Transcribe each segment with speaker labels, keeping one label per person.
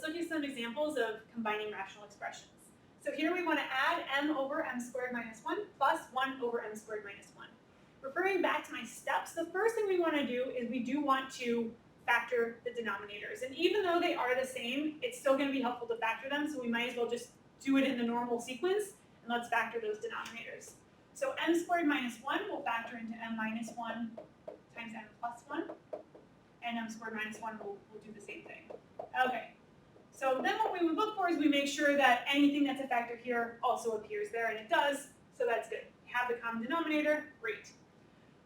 Speaker 1: let's look at some examples of combining rational expressions. So here we want to add m over m squared minus 1 plus 1 over m squared minus 1. Referring back to my steps, the first thing we want to do is we do want to factor the denominators. And even though they are the same, it's still going to be helpful to factor them, so we might as well just do it in the normal sequence, and let's factor those denominators. So m squared minus 1 will factor into m minus 1 times m plus 1, and m squared minus 1 will do the same thing. Okay, so then what we would look for is we make sure that anything that's a factor here also appears there, and it does, so that's good. We have the common denominator, great.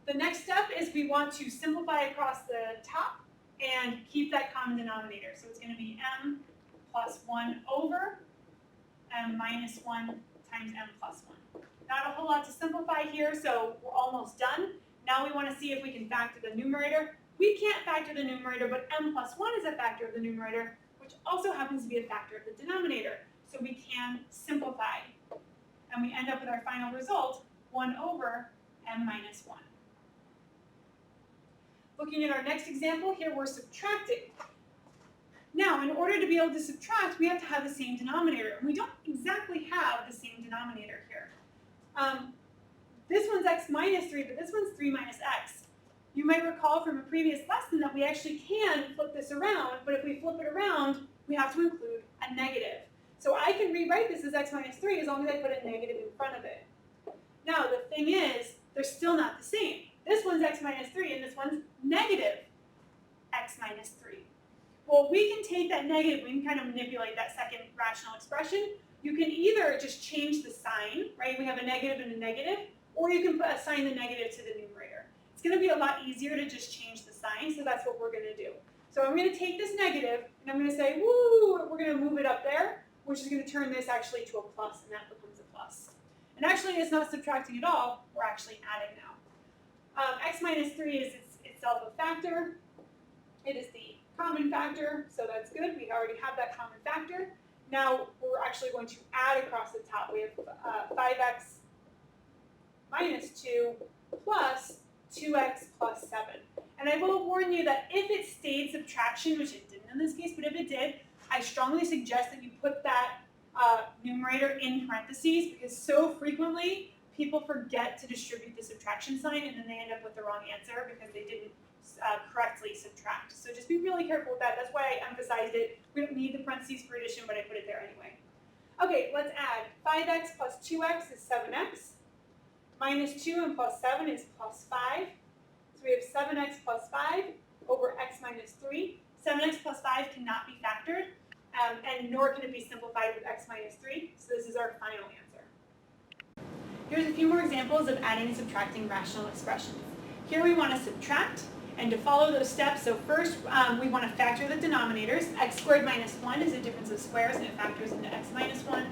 Speaker 1: The next step is we want to simplify across the top and keep that common denominator. So it's going to be m plus 1 over m minus 1 times m plus 1. Not a whole lot to simplify here, so we're almost done. Now we want to see if we can factor the numerator. We can't factor the numerator, but m plus 1 is a factor of the numerator, which also happens to be a factor of the denominator. So we can simplify. And we end up with our final result, 1 over m minus 1. Looking at our next example, here we're subtracting. Now, in order to be able to subtract, we have to have the same denominator. And we don't exactly have the same denominator here. This one's x minus 3, but this one's 3 minus x. You might recall from a previous lesson that we actually can flip this around, but if we flip it around, we have to include a negative. So I can rewrite this as x minus 3 as long as I put a negative in front of it. Now, the thing is, they're still not the same. This one's x minus 3, and this one's negative x minus 3. Well, we can take that negative, we can kind of manipulate that second rational expression. You can either just change the sign, right? We have a negative and a negative, or you can assign the negative to the numerator. It's going to be a lot easier to just change the sign, so that's what we're going to do. So I'm going to take this negative, and I'm going to say, woo, we're going to move it up there, which is going to turn this actually to a plus, and that becomes a plus. And actually, it's not subtracting at all, we're actually adding now. X minus 3 is itself a factor. It is the common factor, so that's good. We already have that common factor. Now we're actually going to add across the top. We have 5x minus 2 plus 2x plus 7. And I will warn you that if it stayed subtraction, which it didn't in this case, but if it did, I strongly suggest that you put that numerator in parentheses, because so frequently people forget to distribute the subtraction sign, and then they end up with the wrong answer because they didn't correctly subtract. So just be really careful with that. That's why I emphasized it. We don't need the parentheses for addition, but I put it there anyway. Okay, let's add 5x plus 2x is 7x. Minus 2 and plus 7 is plus 5. So we have 7x plus 5 over x minus 3. 7x plus 5 cannot be factored, and nor can it be simplified with x minus 3. So this is our final answer. Here's a few more examples of adding and subtracting rational expressions. Here we want to subtract, and to follow those steps, so first we want to factor the denominators. X squared minus 1 is a difference of squares, and it factors into x minus 1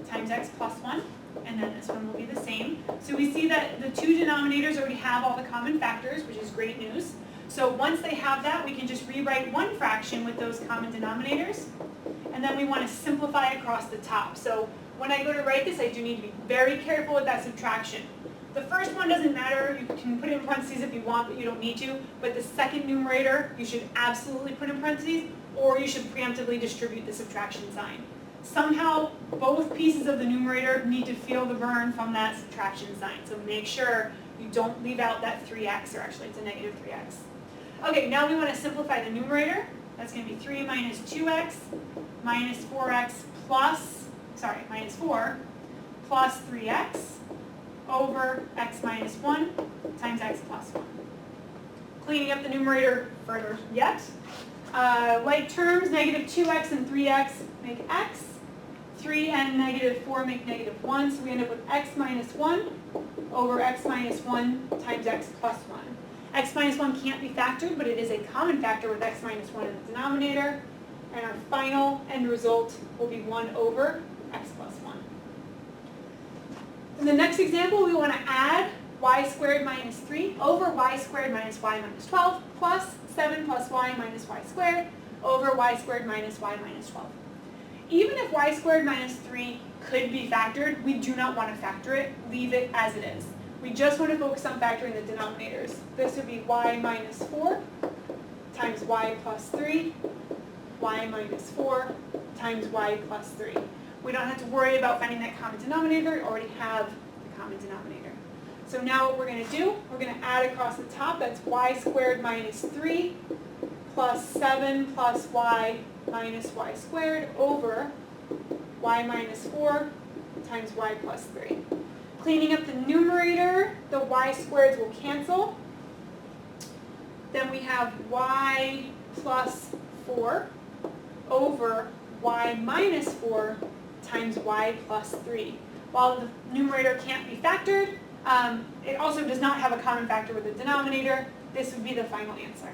Speaker 1: times x plus 1, and then this one will be the same. So we see that the two denominators already have all the common factors, which is great news. So once they have that, we can just rewrite one fraction with those common denominators, and then we want to simplify across the top. So when I go to write this, I do need to be very careful with that subtraction. The first one doesn't matter. You can put it in parentheses if you want, but you don't need to. But the second numerator, you should absolutely put in parentheses, or you should preemptively distribute the subtraction sign. Somehow, both pieces of the numerator need to feel the burn from that subtraction sign. So make sure you don't leave out that 3x, or actually it's a negative 3x. Okay, now we want to simplify the numerator. That's going to be 3 minus 2x minus 4x minus 4 plus 3x over x minus 1 times x plus 1. Cleaning up the numerator further yet. Like terms, negative 2x and 3x make x. 3 and negative 4 make negative 1, so we end up with x minus 1 over x minus 1 times x plus 1. X minus 1 can't be factored, but it is a common factor with x minus 1 in the denominator. And our final end result will be 1 over x plus 1. In the next example, we want to add y squared minus 3 over y squared minus y minus 12 plus 7 plus y minus y squared over y squared minus y minus 12. Even if y squared minus 3 could be factored, we do not want to factor it. Leave it as it is. We just want to focus on factoring the denominators. This would be y minus 4 times y plus 3 y minus 4 times y plus 3. We don't have to worry about finding that common denominator. We already have the common denominator. So now what we're going to do, we're going to add across the top. That's y squared minus 3 plus 7 plus y minus y squared over y minus 4 times y plus 3. Cleaning up the numerator, the y squareds will cancel. Then we have y plus 4 over y minus 4 times y plus 3. While the numerator can't be factored, it also does not have a common factor with the denominator. This would be the final answer.